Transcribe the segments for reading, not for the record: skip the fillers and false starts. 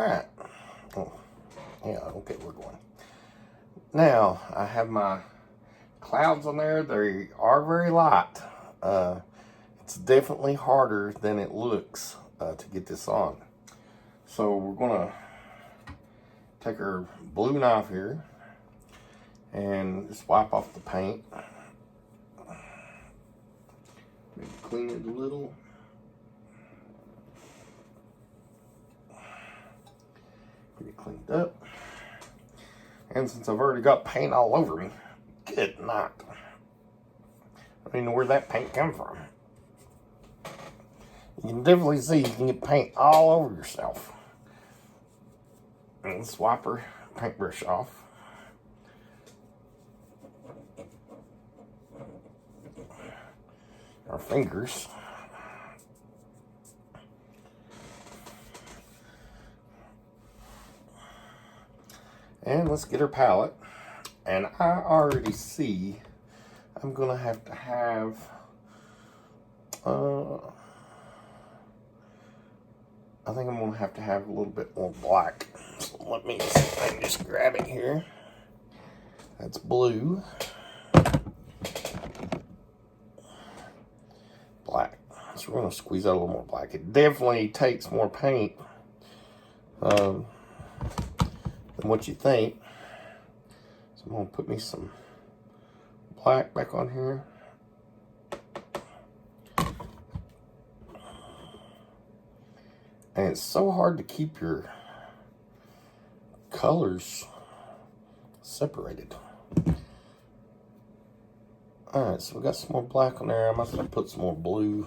Alright. Oh, yeah, okay, we're going. Now, I have my clouds on there. They are very light. It's definitely harder than it looks to get this on. So we're going to take our blue knife here and just wipe off the paint. Maybe clean it a little. Get it cleaned up. And since I've already got paint all over me, good night. I don't even know where that paint come from. You can definitely see you can get paint all over yourself. And let's wipe our paintbrush off. Our fingers. And let's get our palette. And I already see I'm gonna have to have I think I'm gonna have to have a little bit more black. So let me see if I can just grab it here. That's blue. Black. So we're gonna squeeze out a little more black. It definitely takes more paint than what you think. So I'm gonna put me some black back on here. And it's so hard to keep your colors separated. Alright, so we got some more black on there. I must have put some more blue,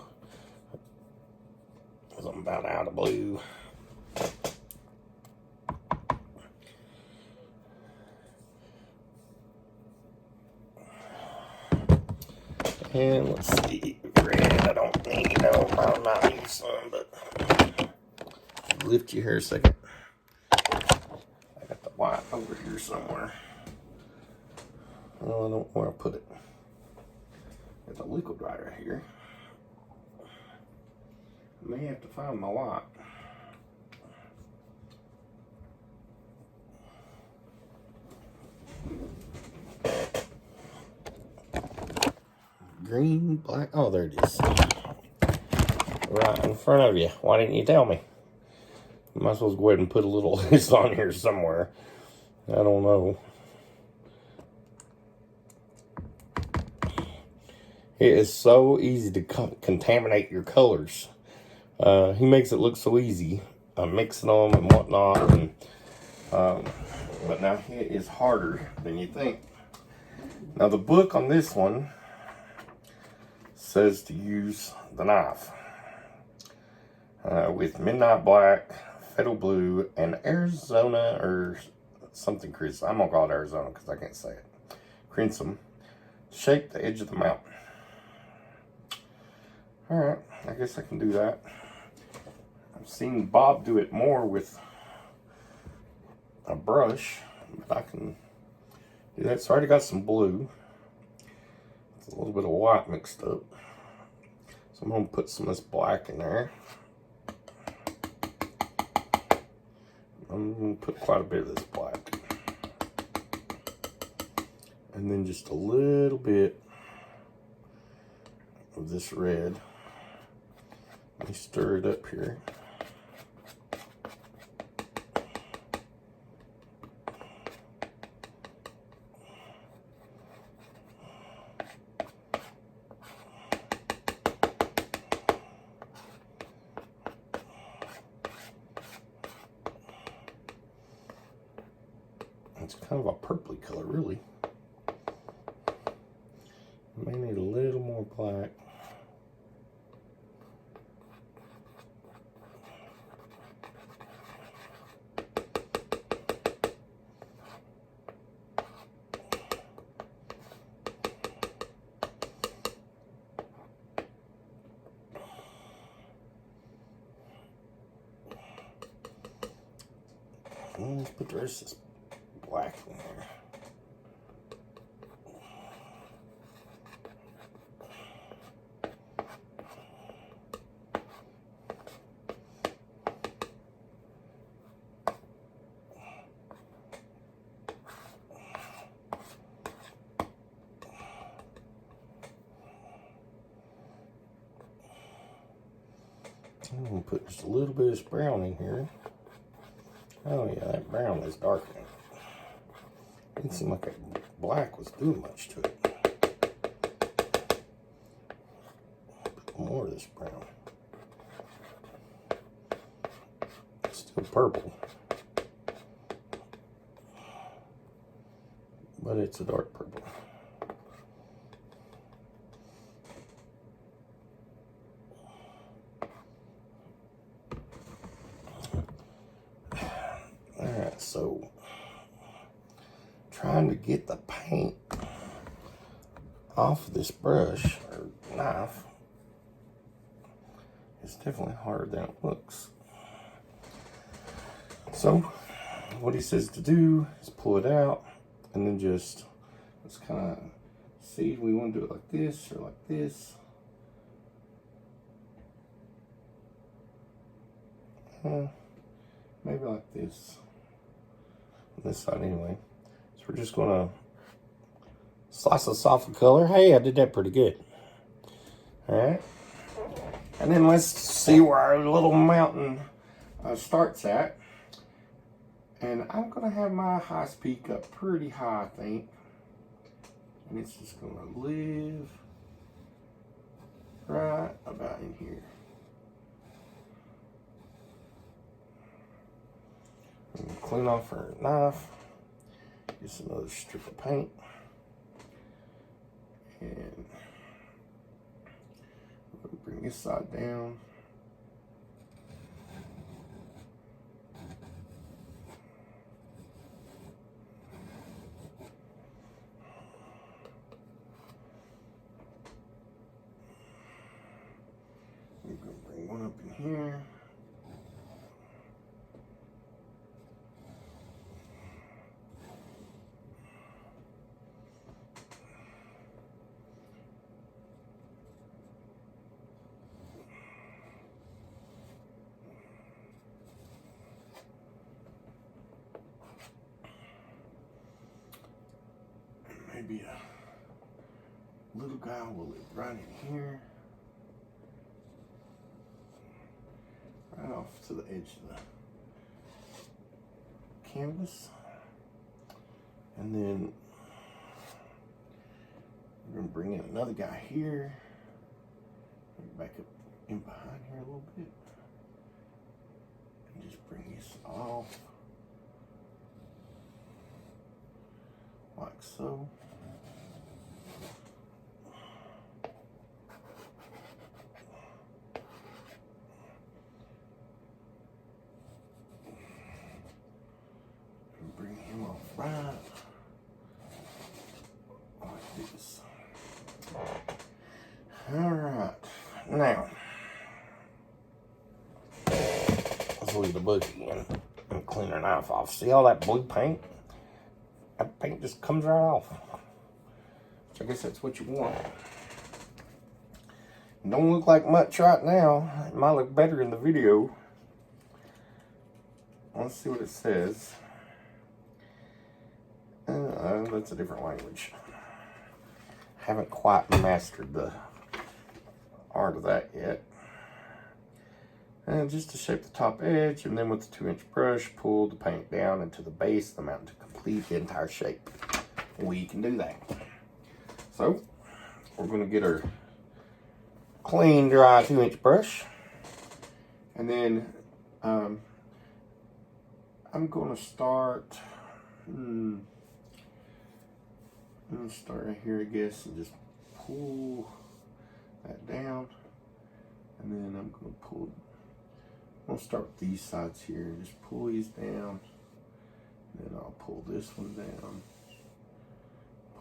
because I'm about out of blue. And let's see, red, I don't need, no, I'll not need some, but lift you here a second. I got the white over here somewhere. Oh, I don't know where I put it. Got the liquid right here. I may have to find my white. Green, black, oh, there it is. Right in front of you. Why didn't you tell me? I might as well go ahead and put a little of this on here somewhere. I don't know. It is so easy to contaminate your colors. He makes it look so easy, mixing them and whatnot. And, but now it is harder than you think. Now the book on this one says to use the knife with Midnight Black, Fatal Blue, and Arizona or something crimson. I'm gonna call it Arizona because I can't say it. Crimson. Shape the edge of the mountain. Alright, I guess I can do that. I've seen Bob do it more with a brush, but I can do that. So I already got some blue. It's a little bit of white mixed up. So I'm going to put some of this black in there. I'm going to put quite a bit of this black. And then just a little bit of this red. Let me stir it up here. It's kind of a purpley color, really. I may need a little more black. Let's put the rest of this black in there. I'm gonna put just a little bit of this brown in here. Oh yeah, that brown is darkening. Didn't seem like that black was doing much to it. Put more of this brown. It's still purple, but it's a dark purple. Alright, so trying to get the paint off of this brush or knife is definitely harder than it looks. So what he says to do is pull it out and then just let's kind of see if we want to do it like this or like this. Maybe like this. On this side anyway. So we're just gonna slice this off the color. Hey, I did that pretty good. Alright. And then let's see where our little mountain starts at. And I'm gonna have my highest peak up pretty high, I think. And it's just gonna live right about in here. Clean off our knife. Just another strip of paint. And we're gonna bring this side down. We're gonna bring one up in here. Maybe a little guy will live right in here, right off to the edge of the canvas. And then we're gonna bring in another guy here, back up in behind here a little bit, and just bring this off like so. Bring him off right like this. Alright, now let's leave the book again and clean our knife off. See all that blue paint? That paint just comes right off. So I guess that's what you want. It don't look like much right now. It might look better in the video. Let's see what it says. That's a different language. Haven't quite mastered the art of that yet. And just to shape the top edge, and then with the 2-inch brush, pull the paint down into the base of the mountain to complete the entire shape. We can do that. So, we're going to get our clean, dry 2-inch brush. And then, I'm going to start... I'm going to start right here, I guess, and just pull that down. And then I'm going to start with these sides here and just pull these down. And then I'll pull this one down.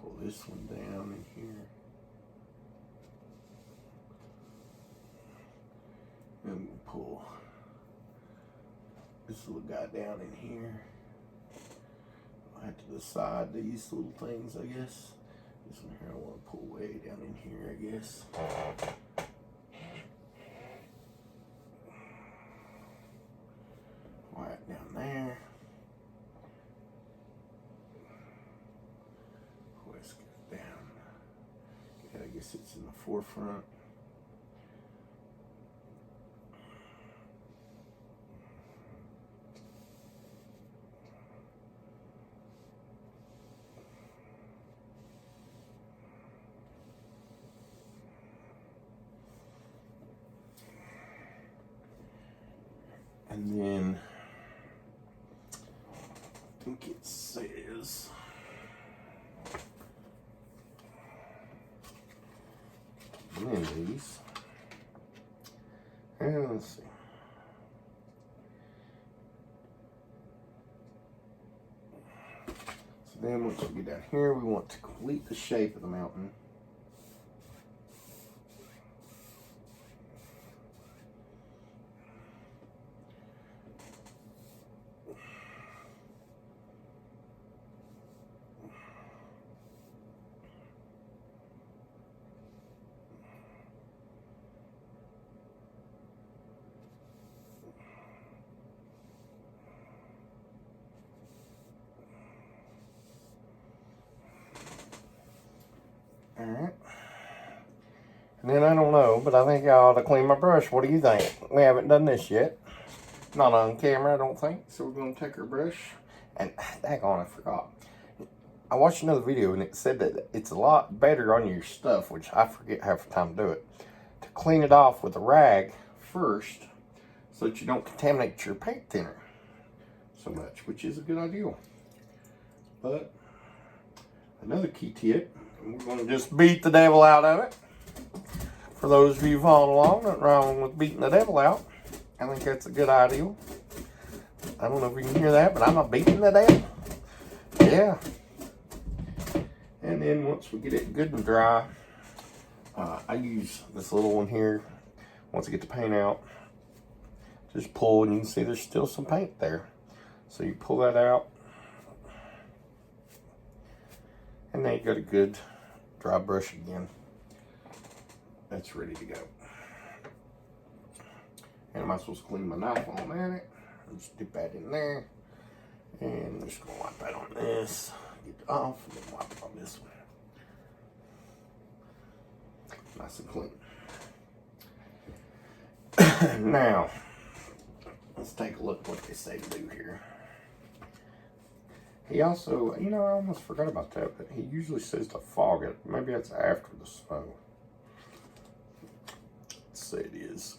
Pull this one down in here. And we'll pull this little guy down in here. To the side, these little things, I guess. This one here I want to pull way down in here, I guess. Right down there. Let's get down. Yeah, I guess it's in the forefront. And then I think it says blend these. And let's see. So then once we get down here, we want to complete the shape of the mountain. Alright. And then I don't know, but I think I ought to clean my brush. What do you think? We haven't done this yet. Not on camera, I don't think. So we're going to take our brush. And, daggone, I forgot. I watched another video and it said that it's a lot better on your stuff, which I forget half the time to do it, to clean it off with a rag first so that you don't contaminate your paint thinner so much, which is a good idea. But another key tip, we're going to just beat the devil out of it. For those of you following along, nothing wrong with beating the devil out. I think that's a good idea. I don't know if you can hear that, but I'm not beating the devil. Yeah. And then once we get it good and dry, I use this little one here. Once I get the paint out, just pull, and you can see there's still some paint there. So you pull that out, and now you got a good dry brush again. That's ready to go. And I'm supposed to clean my knife on that. Just dip that in there. And I'm just gonna wipe that on this. Get it off, and then wipe it on this one. Nice and clean. Now, let's take a look at what they say to do here. He also, you know, I almost forgot about that, but he usually says to fog it. Maybe that's after the snow. Let's say it is.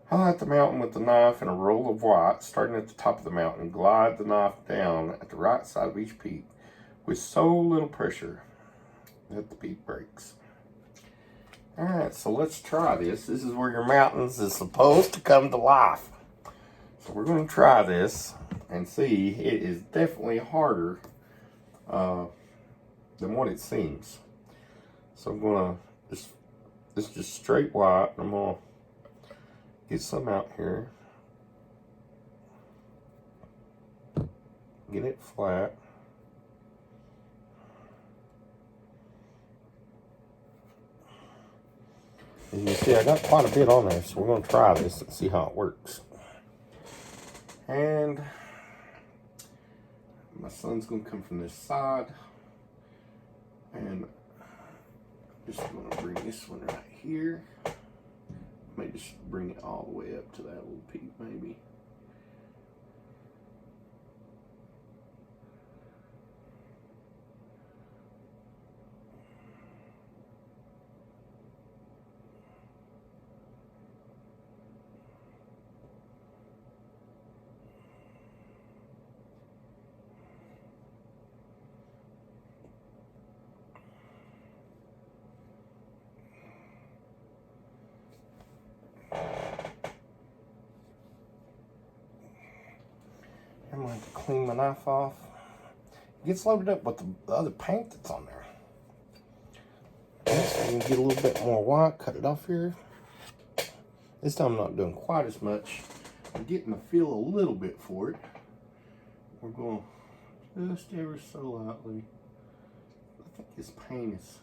Highlight the mountain with the knife and a roll of white, starting at the top of the mountain. Glide the knife down at the right side of each peak with so little pressure that the peak breaks. Alright, so let's try this. This is where your mountains is supposed to come to life. So we're going to try this and see. It is definitely harder than what it seems. So I'm going to, this is just straight white. I'm going to get some out here. Get it flat. As you can see, I got quite a bit on there, so we're going to try this and see how it works. And my sun's going to come from this side. And I'm just going to bring this one right here. May just bring it all the way up to that little peak, maybe. I'm going to clean my knife off. It gets loaded up with the other paint that's on there. So you can get a little bit more white, cut it off here. This time I'm not doing quite as much. I'm getting the feel a little bit for it. We're going just ever so lightly. I think this paint is...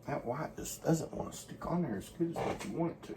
That white just doesn't want to stick on there as good as what you want it to.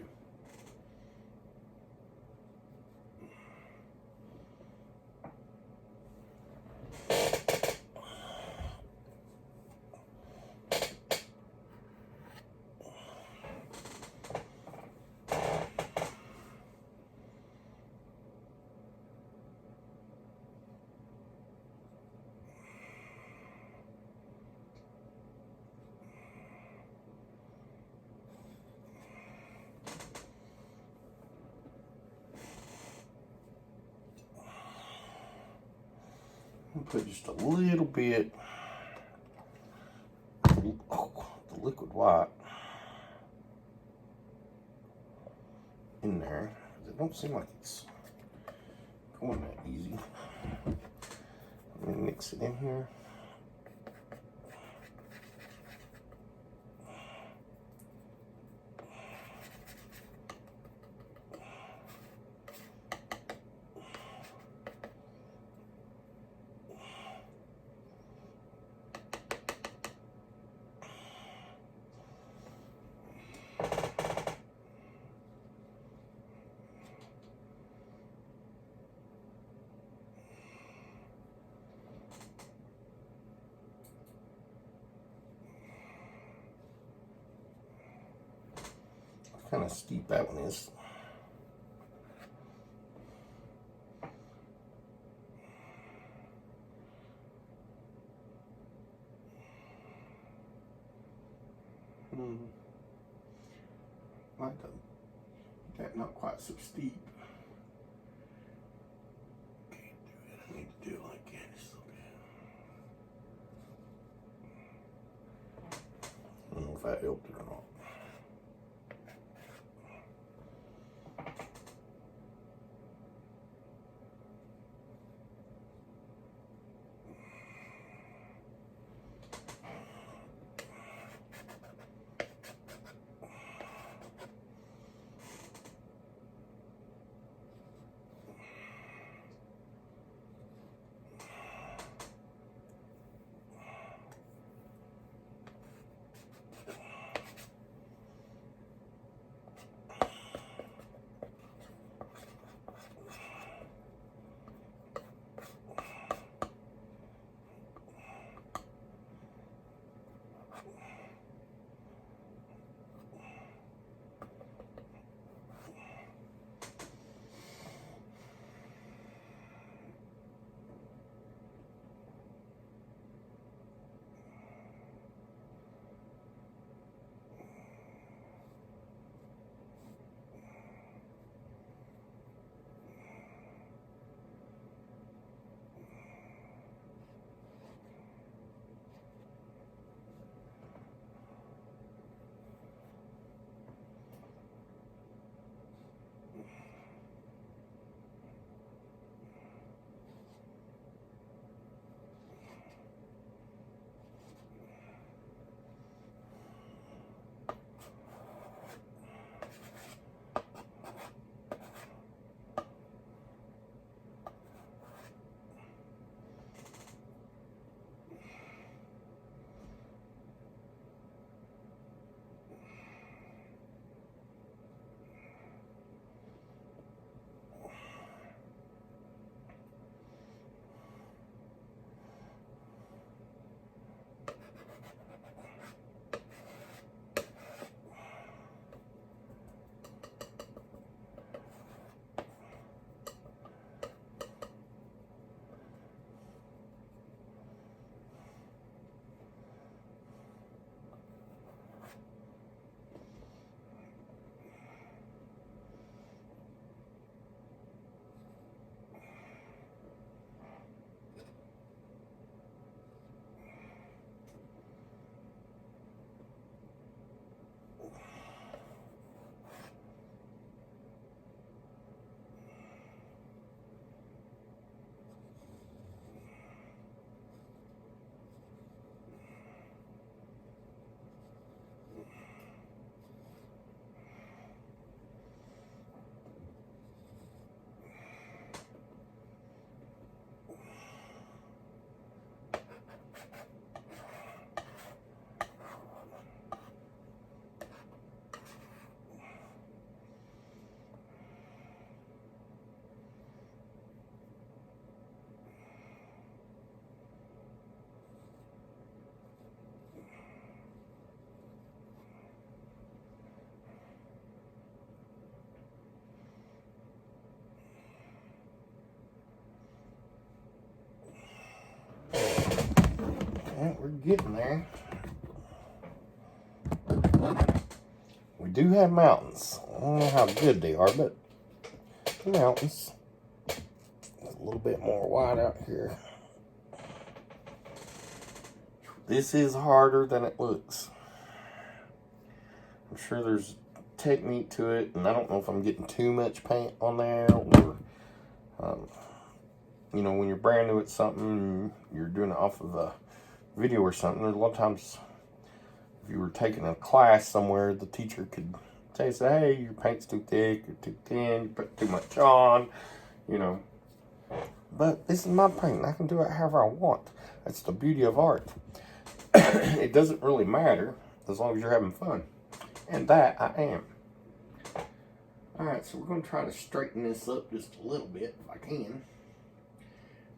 put just a little bit the liquid white in there. It don't seem like it's going that easy. Let me mix it in here. Kind of steep that one is. Like that, not quite so steep. Can't do it. I need to do it like that just a little bit. I don't know if that helped it or not. We're getting there. We do have mountains. I don't know how good they are, but mountains. There's a little bit more white out here. This is harder than it looks. I'm sure there's technique to it, and I don't know if I'm getting too much paint on there, or you know, when you're brand new at something and you're doing it off of a video or something, there's a lot of times if you were taking a class somewhere, the teacher could say, hey, your paint's too thick or too thin, you put too much on, you know. But this is my paint, and I can do it however I want. That's the beauty of art. It doesn't really matter as long as you're having fun. And that I am. Alright, so we're going to try to straighten this up just a little bit if I can.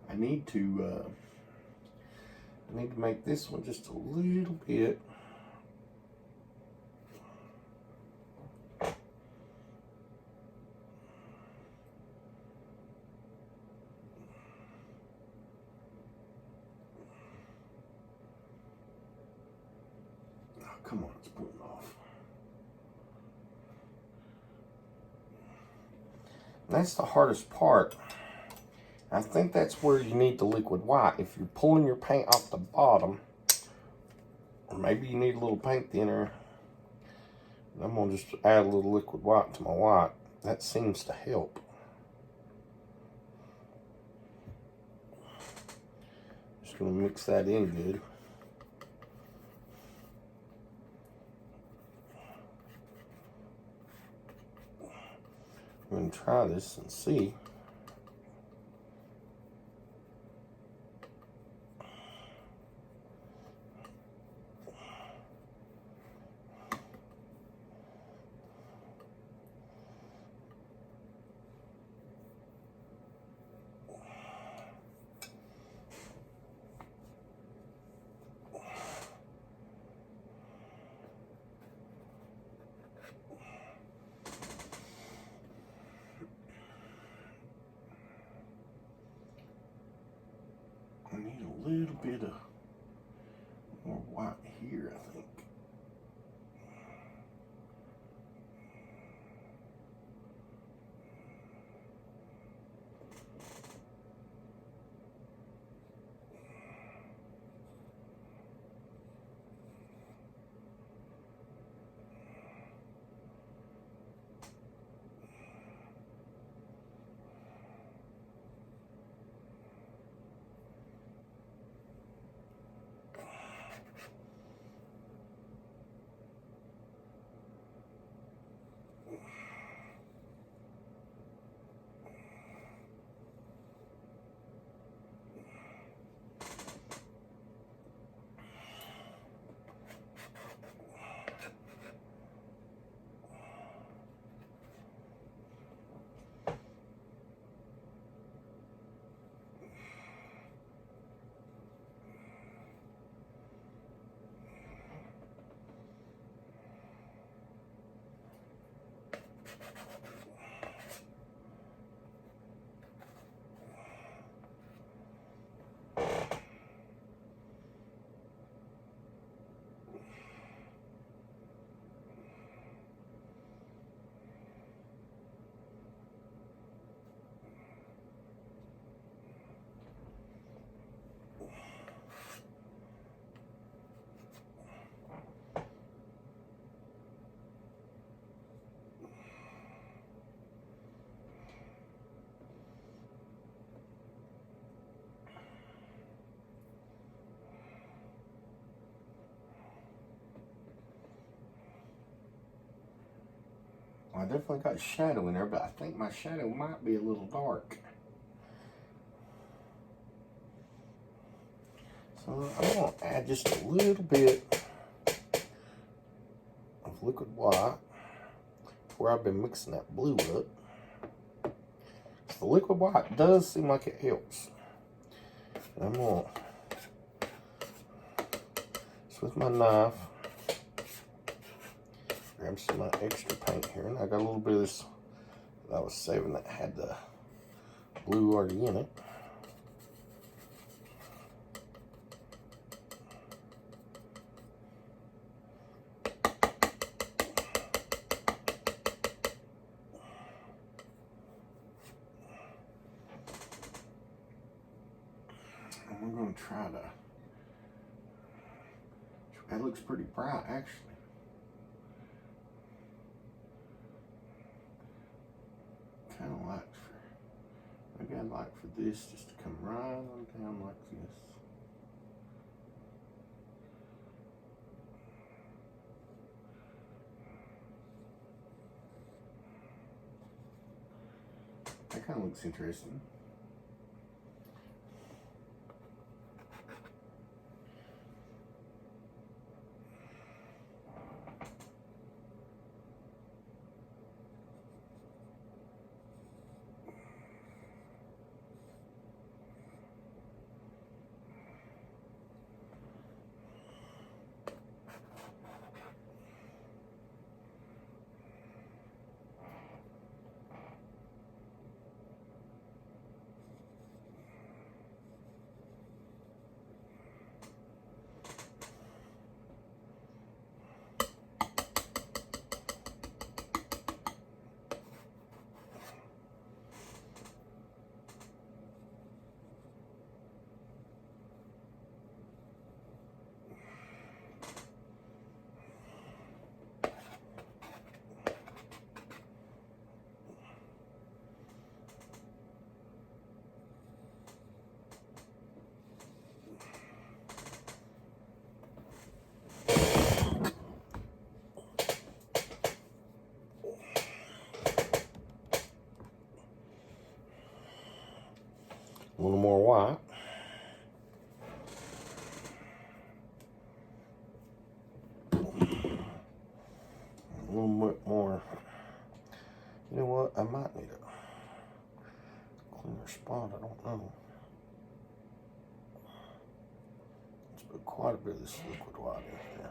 I need to make this one just a little bit. Oh, come on, it's pulling off. That's the hardest part. I think that's where you need the liquid white. If you're pulling your paint off the bottom, or maybe you need a little paint thinner, I'm going to just add a little liquid white to my white. That seems to help. Just going to mix that in good. I'm going to try this and see. I need a little bit of more white here, I think. I definitely got shadow in there, but I think my shadow might be a little dark. So I'm going to add just a little bit of liquid white where I've been mixing that blue up. So the liquid white does seem like it helps. And I'm going to, just with my knife, grab some of that extra paint here, and I got a little bit of this that I was saving that had the blue already in it. And we're going to try to That looks pretty bright, actually. Kind of like maybe I'd like for this just to come right on down like this. That kind of looks interesting. A little more white. A little bit more. You know what? I might need a cleaner spot. I don't know. Let's put quite a bit of this liquid white in here.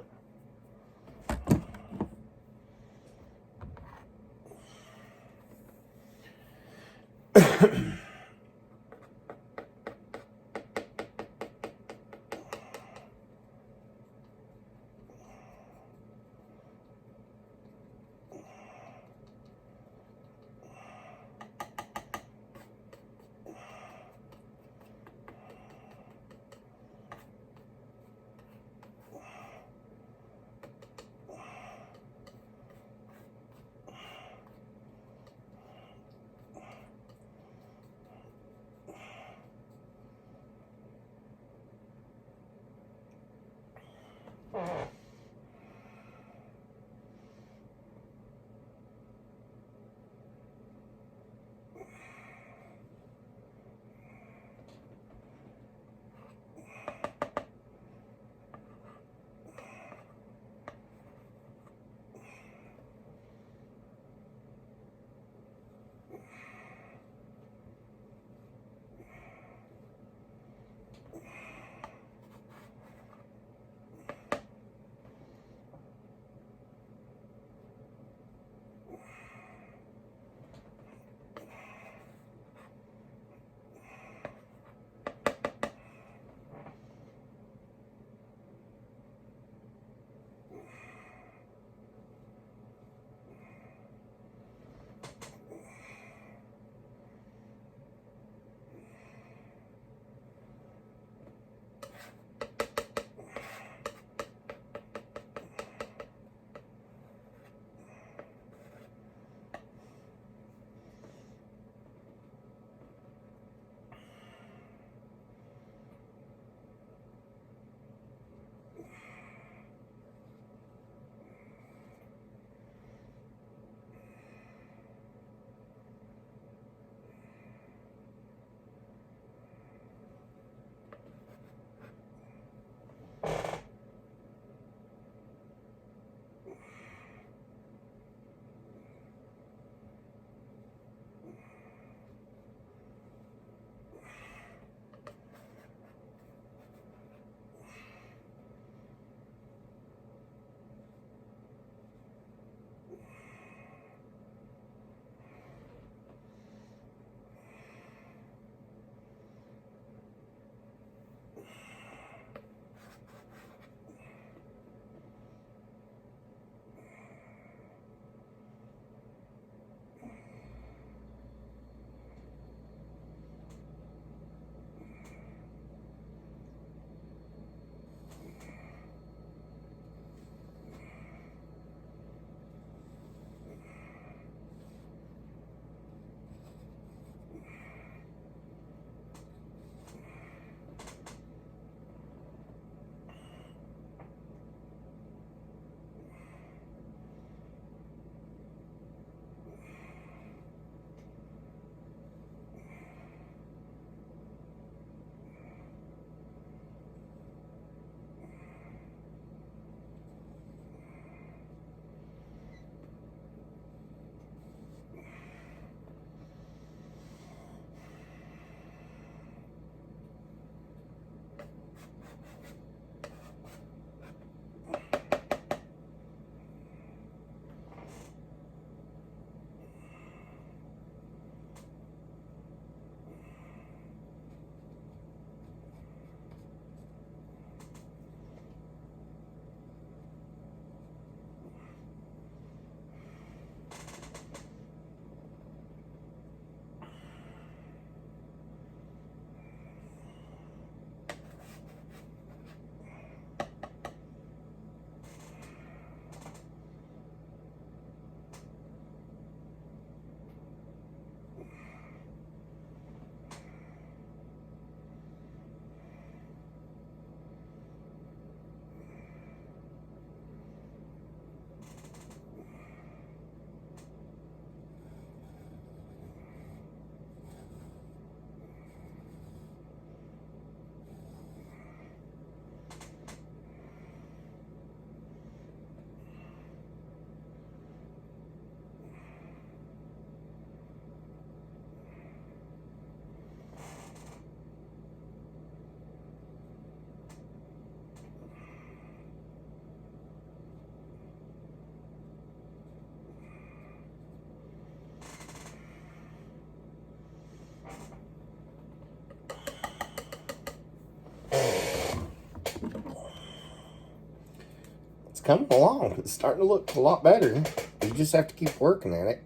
coming along. It's starting to look a lot better. You just have to keep working at it.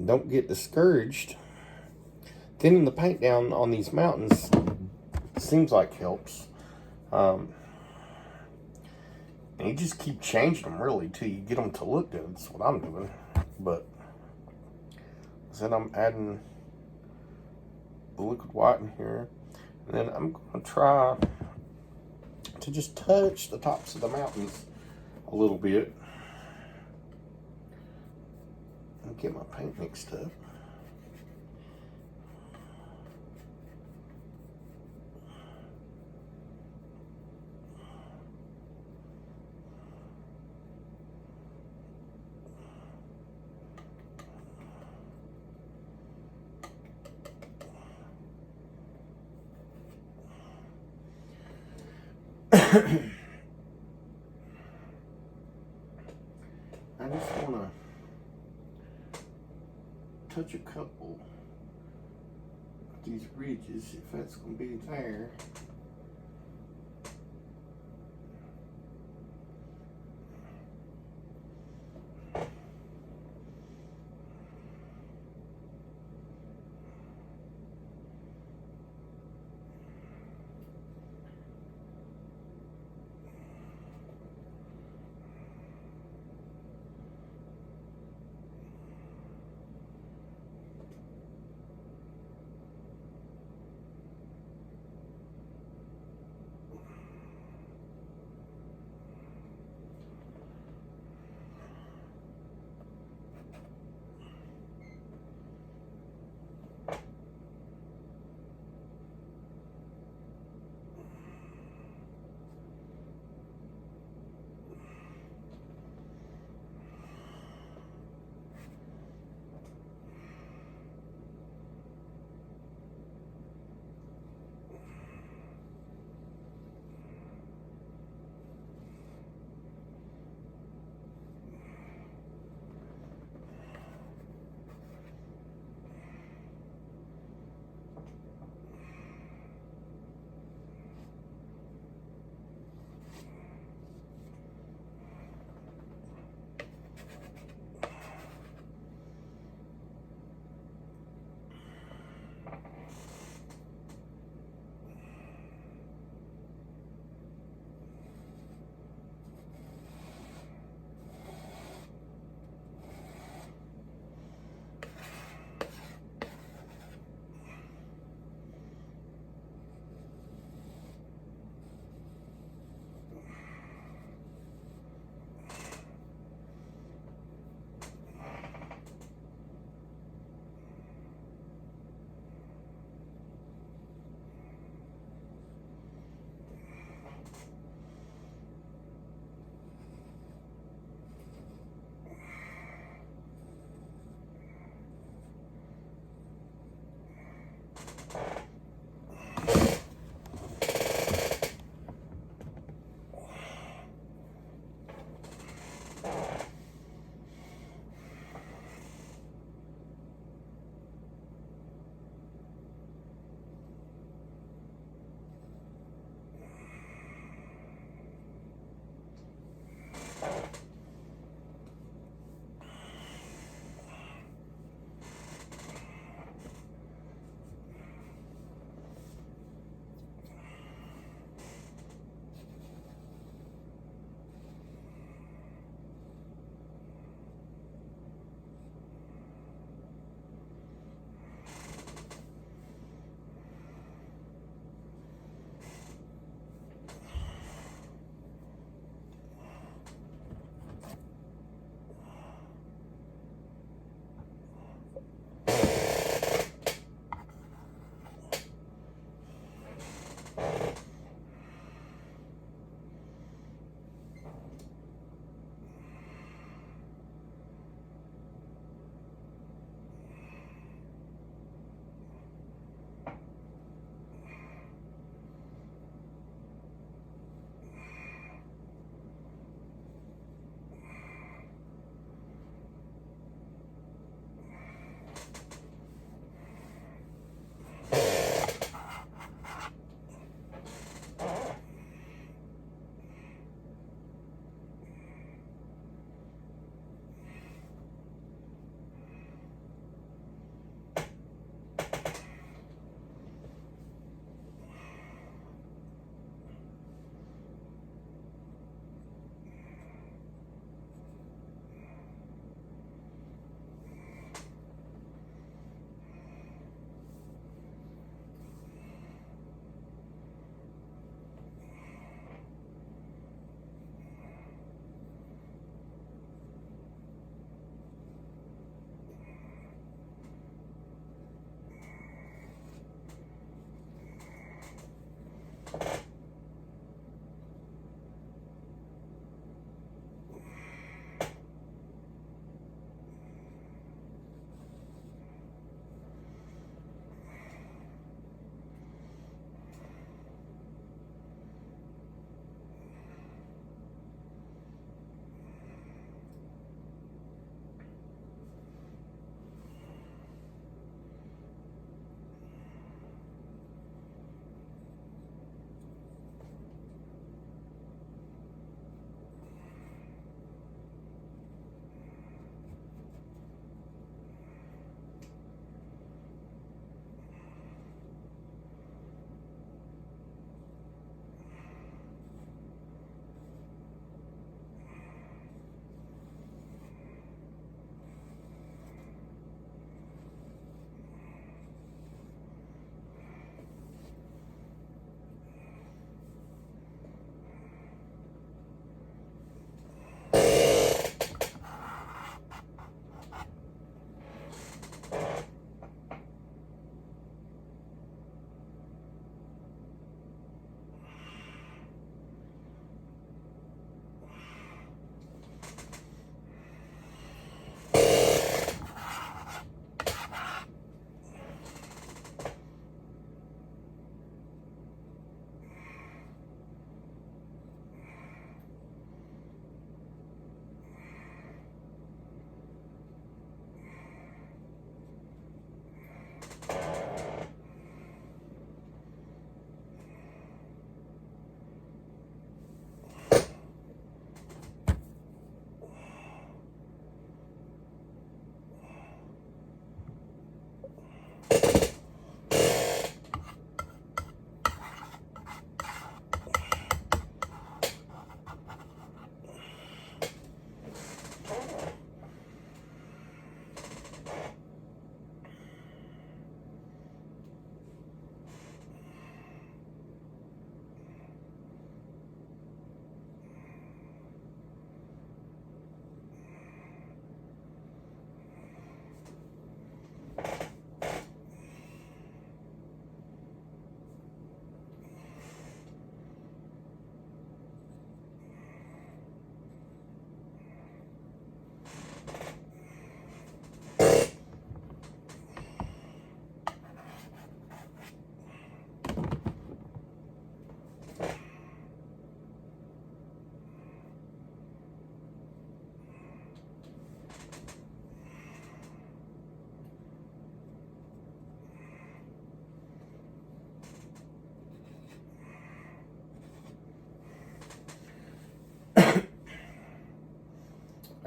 Don't get discouraged. Thinning the paint down on these mountains seems like helps. And you just keep changing them really till you get them to look good. That's what I'm doing. But then I'm adding the liquid white in here. And then I'm going to try to just touch the tops of the mountains a little bit. And get my paint mixed up. I just want to touch a couple of these ridges, if that's going to be there.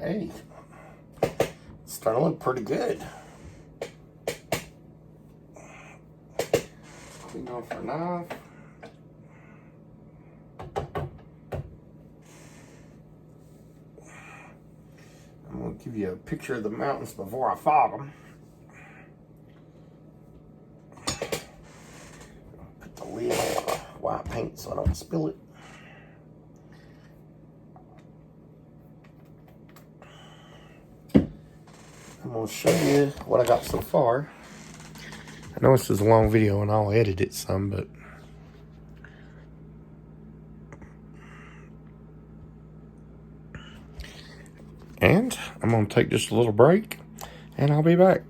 hey, it's starting to look pretty good. Clean off our knife. I'm going to give you a picture of the mountains before I fog them. Put the lid on the white paint so I don't spill it. I'm going to show you what I got so far. I know this is a long video and I'll edit it some, but and I'm going to take just a little break and I'll be back.